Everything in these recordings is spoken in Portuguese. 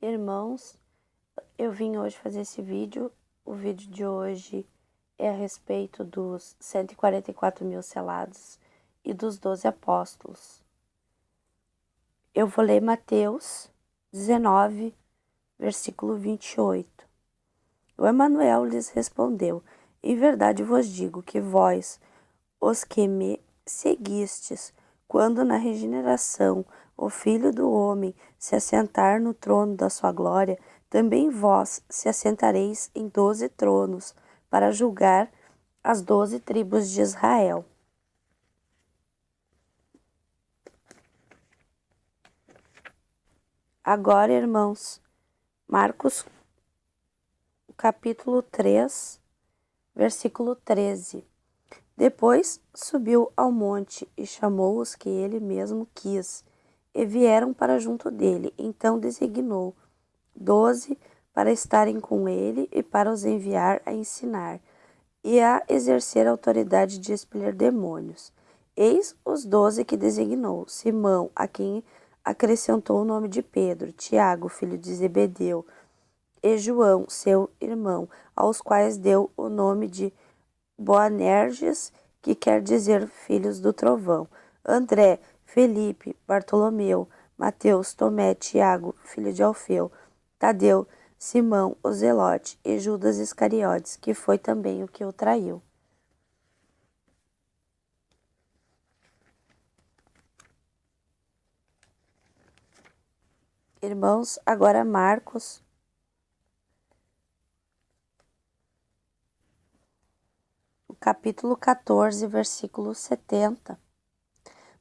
Irmãos, eu vim hoje fazer esse vídeo. O vídeo de hoje é a respeito dos 144 mil selados e dos 12 apóstolos. Eu vou ler Mateus 19, versículo 28. O Emanuel lhes respondeu: Em verdade vos digo que vós, os que me seguistes, quando na regeneração o Filho do Homem se assentar no trono da sua glória, também vós se assentareis em 12 tronos, para julgar as 12 tribos de Israel. Agora, irmãos, Marcos, capítulo 3, versículo 13. Depois subiu ao monte e chamou os que ele mesmo quis, e vieram para junto dele. Então designou 12 para estarem com ele e para os enviar a ensinar e a exercer a autoridade de expelir demônios. Eis os 12 que designou: Simão, a quem acrescentou o nome de Pedro, Tiago, filho de Zebedeu, e João, seu irmão, aos quais deu o nome de Boanerges, que quer dizer filhos do trovão, André, Felipe, Bartolomeu, Mateus, Tomé, Tiago, filho de Alfeu, Tadeu, Simão, o Zelote e Judas Iscariotes, que foi também o que o traiu. Irmãos, agora Marcos, o capítulo 14, versículo 70.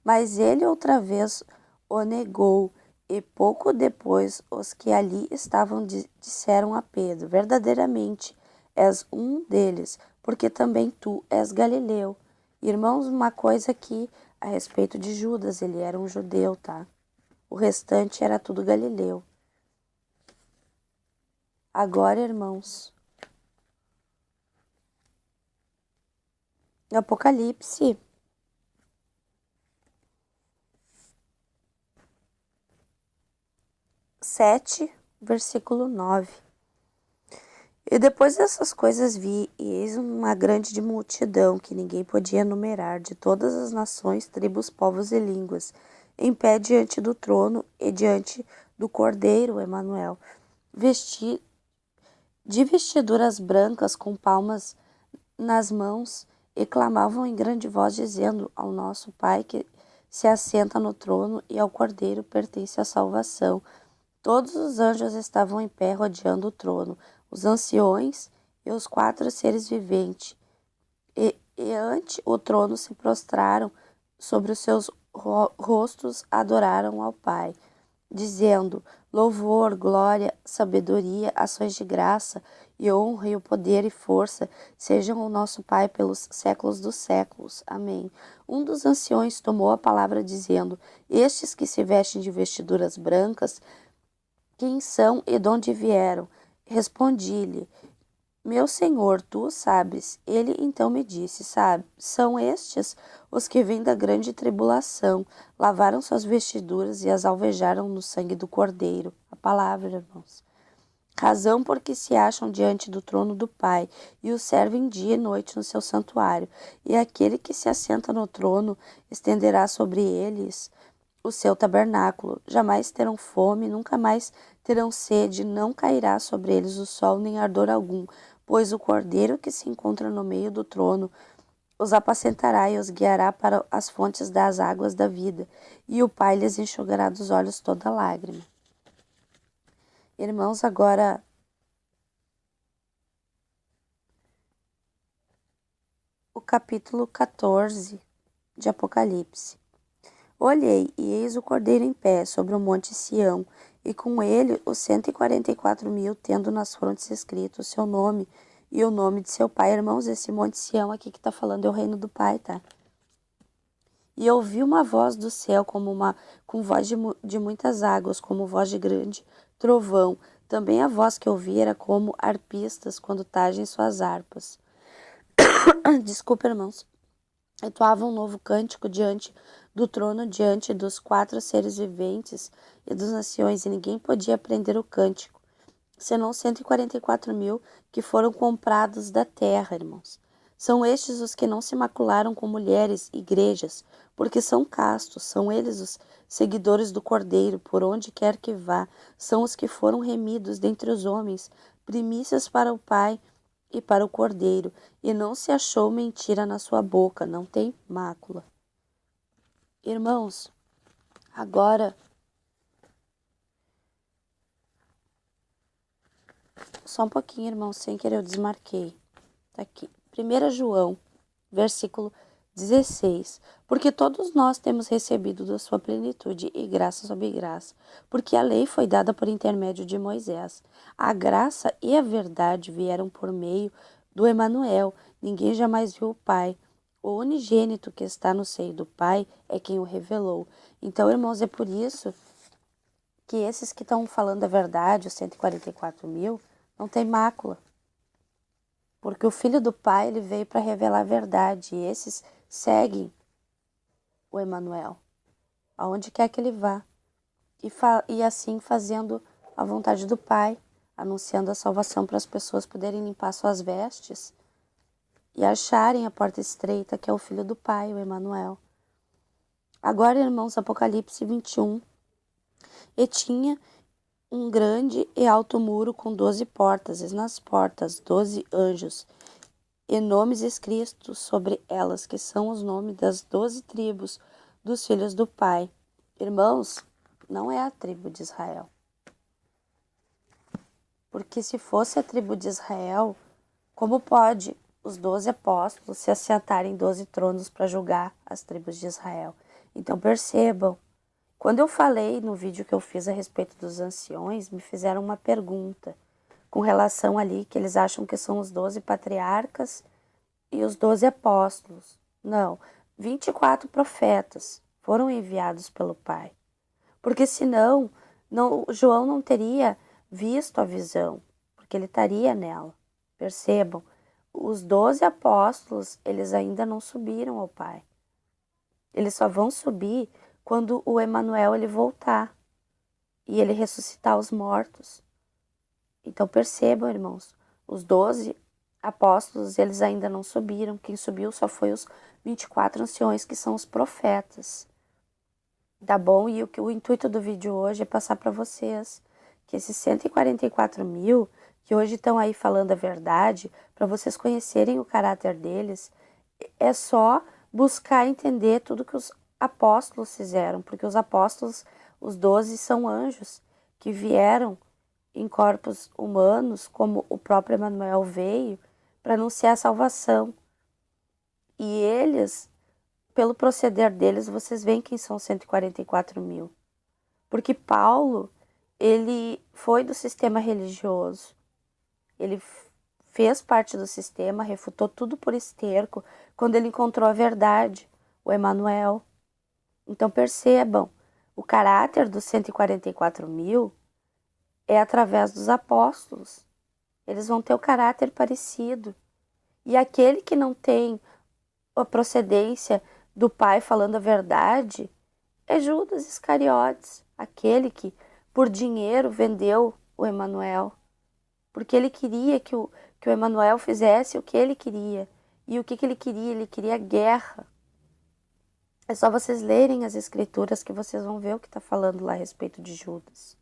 Mas ele outra vez o negou, e pouco depois os que ali estavam disseram a Pedro: Verdadeiramente és um deles, porque também tu és galileu. Irmãos, uma coisa aqui a respeito de Judas: ele era um judeu, tá? O restante era tudo galileu. Agora, irmãos, Apocalipse 7, versículo 9. E depois dessas coisas vi, e eis uma grande multidão que ninguém podia numerar, de todas as nações, tribos, povos e línguas, em pé diante do trono e diante do Cordeiro, Emanuel, de vestiduras brancas, com palmas nas mãos, e clamavam em grande voz, dizendo: Ao nosso Pai que se assenta no trono e ao Cordeiro pertence a salvação. Todos os anjos estavam em pé rodeando o trono, os anciões e os 4 seres viventes, e ante o trono se prostraram sobre os seus rostos, adoraram ao Pai, dizendo: Louvor, glória, sabedoria, ações de graça e honra e o poder e força sejam ao nosso Pai pelos séculos dos séculos. Amém. Um dos anciões tomou a palavra dizendo: Estes que se vestem de vestiduras brancas, quem são e de onde vieram? Respondi-lhe: Meu senhor, tu o sabes. Ele então me disse: Sabe, são estes os que vêm da grande tribulação, lavaram suas vestiduras e as alvejaram no sangue do Cordeiro. A palavra, irmãos. Razão porque se acham diante do trono do Pai e o servem dia e noite no seu santuário. E aquele que se assenta no trono estenderá sobre eles o seu tabernáculo. Jamais terão fome, nunca mais terão sede, não cairá sobre eles o sol nem ardor algum, pois o Cordeiro que se encontra no meio do trono os apacentará e os guiará para as fontes das águas da vida, e o Pai lhes enxugará dos olhos toda lágrima. Irmãos, agora o capítulo 14 de Apocalipse. Olhei, e eis o Cordeiro em pé sobre o monte Sião, e com ele os 144 mil, tendo nas frontes escrito o seu nome e o nome de seu pai. Irmãos, esse monte Sião aqui que está falando é o reino do Pai, tá? E ouvi uma voz do céu com voz de muitas águas, como voz de grande trovão. Também a voz que ouvi era como arpistas quando tagem suas harpas. Desculpa, irmãos. Entoava um novo cântico diante do trono diante dos 4 seres viventes e dos anciões, e ninguém podia aprender o cântico, senão 144.000 que foram comprados da terra, irmãos. São estes os que não se macularam com mulheres, igrejas, porque são castos, são eles os seguidores do Cordeiro, por onde quer que vá, são os que foram remidos dentre os homens, primícias para o Pai e para o Cordeiro, e não se achou mentira na sua boca, não tem mácula. Irmãos, agora, só um pouquinho, irmãos, sem querer eu desmarquei. Tá aqui. 1 João, versículo 16. Porque todos nós temos recebido da sua plenitude e graça sobre graça, porque a lei foi dada por intermédio de Moisés. A graça e a verdade vieram por meio do Emanuel. Ninguém jamais viu o Pai. O unigênito que está no seio do Pai é quem o revelou. Então, irmãos, é por isso que esses que estão falando a verdade, os 144.000, não tem mácula. Porque o Filho do Pai, ele veio para revelar a verdade. E esses seguem o Emanuel, aonde quer que ele vá. E assim fazendo a vontade do Pai, anunciando a salvação para as pessoas poderem limpar suas vestes e acharem a porta estreita, que é o Filho do Pai, o Emanuel. Agora, irmãos, Apocalipse 21. E tinha um grande e alto muro com 12 portas, e nas portas 12 anjos, e nomes escritos sobre elas, que são os nomes das 12 tribos dos filhos do Pai. Irmãos, não é a tribo de Israel. Porque se fosse a tribo de Israel, como pode os 12 apóstolos se assentarem em 12 tronos para julgar as tribos de Israel? Então percebam, quando eu falei no vídeo que eu fiz a respeito dos anciões, me fizeram uma pergunta com relação ali que eles acham que são os 12 patriarcas e os 12 apóstolos. Não, 24 profetas foram enviados pelo Pai. Porque senão, João não teria visto a visão, porque ele estaria nela. Percebam, os 12 apóstolos, eles ainda não subiram ao Pai. Eles só vão subir quando o Emanuel ele voltar e ele ressuscitar os mortos. Então percebam, irmãos, os 12 apóstolos, eles ainda não subiram. Quem subiu só foi os 24 anciões, que são os profetas. Tá bom? E o intuito do vídeo hoje é passar para vocês que esses 144.000 que hoje estão aí falando a verdade, para vocês conhecerem o caráter deles, é só buscar entender tudo que os apóstolos fizeram, porque os apóstolos, os 12, são anjos que vieram em corpos humanos, como o próprio Emanuel veio, para anunciar a salvação. E eles, pelo proceder deles, vocês veem quem são 144.000. Porque Paulo, ele foi do sistema religioso. Ele fez parte do sistema, refutou tudo por esterco, quando ele encontrou a verdade, o Emanuel. Então percebam, o caráter dos 144.000 é através dos apóstolos. Eles vão ter o caráter parecido. E aquele que não tem a procedência do Pai falando a verdade é Judas Iscariotes, aquele que por dinheiro vendeu o Emanuel, porque ele queria que o Emanuel fizesse o que ele queria. E o que ele queria? Ele queria guerra. É só vocês lerem as escrituras que vocês vão ver o que está falando lá a respeito de Judas.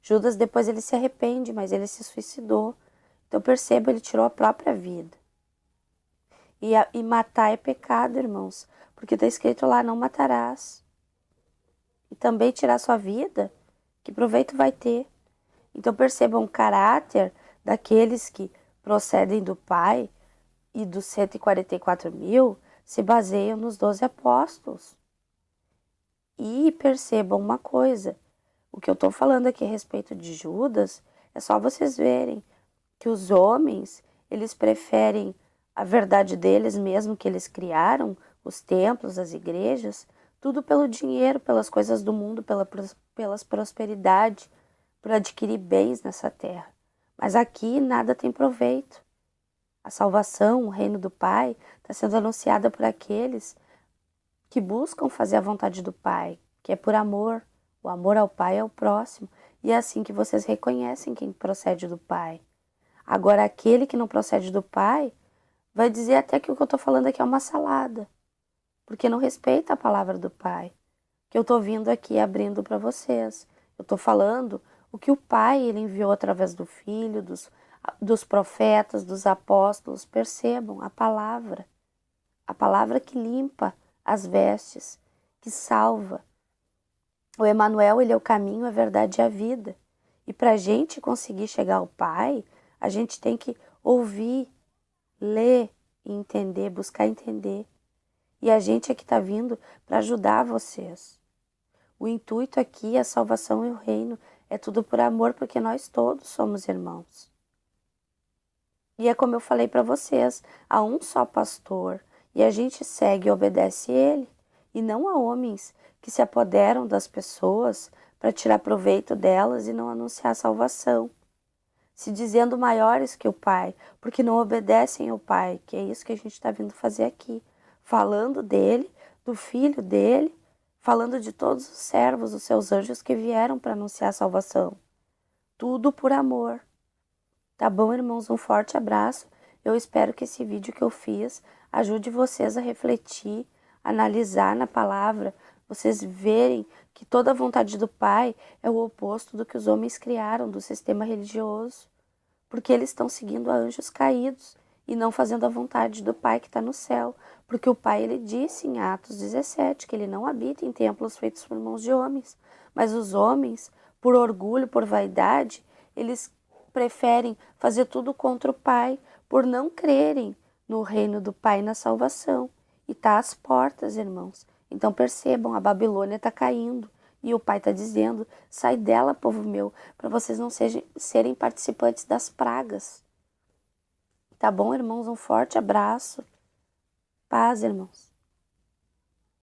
Judas depois ele se arrepende, mas ele se suicidou. Então perceba, ele tirou a própria vida. E matar é pecado, irmãos, porque está escrito lá, não matarás. E também tirar sua vida, que proveito vai ter? Então percebam o caráter daqueles que procedem do Pai e dos 144.000 se baseiam nos 12 apóstolos. E percebam uma coisa, o que eu estou falando aqui a respeito de Judas, é só vocês verem que os homens, eles preferem a verdade deles mesmo que eles criaram, os templos, as igrejas, tudo pelo dinheiro, pelas coisas do mundo, pelas prosperidade, por adquirir bens nessa terra. Mas aqui nada tem proveito. A salvação, o reino do Pai, está sendo anunciada por aqueles que buscam fazer a vontade do Pai, que é por amor. O amor ao Pai é ao próximo, e é assim que vocês reconhecem quem procede do Pai. Agora, aquele que não procede do Pai vai dizer até que o que eu estou falando aqui é uma salada, porque não respeita a palavra do Pai, que eu estou vindo aqui abrindo para vocês. Eu estou falando o que o Pai ele enviou através do Filho, dos profetas, dos apóstolos. Percebam a palavra que limpa as vestes, que salva. O Emanuel, ele é o caminho, a verdade e a vida. E para a gente conseguir chegar ao Pai, a gente tem que ouvir, ler e entender, buscar entender. E a gente é que está vindo para ajudar vocês. O intuito aqui, a salvação e o reino, é tudo por amor, porque nós todos somos irmãos. E é como eu falei para vocês, há um só pastor, e a gente segue e obedece ele, e não a homens que se apoderam das pessoas para tirar proveito delas e não anunciar a salvação, se dizendo maiores que o Pai, porque não obedecem ao Pai, que é isso que a gente está vindo fazer aqui, falando dele, do Filho dele, falando de todos os servos, os seus anjos que vieram para anunciar a salvação. Tudo por amor. Tá bom, irmãos? Um forte abraço. Eu espero que esse vídeo que eu fiz ajude vocês a refletir, analisar na palavra, vocês verem que toda a vontade do Pai é o oposto do que os homens criaram, do sistema religioso, porque eles estão seguindo a anjos caídos e não fazendo a vontade do Pai que está no céu, porque o Pai ele disse em Atos 17 que ele não habita em templos feitos por mãos de homens, mas os homens, por orgulho, por vaidade, eles preferem fazer tudo contra o Pai, por não crerem no reino do Pai e na salvação. E está às portas, irmãos. Então percebam, a Babilônia está caindo. E o Pai está dizendo, sai dela, povo meu, para vocês não serem participantes das pragas. Tá bom, irmãos? Um forte abraço. Paz, irmãos.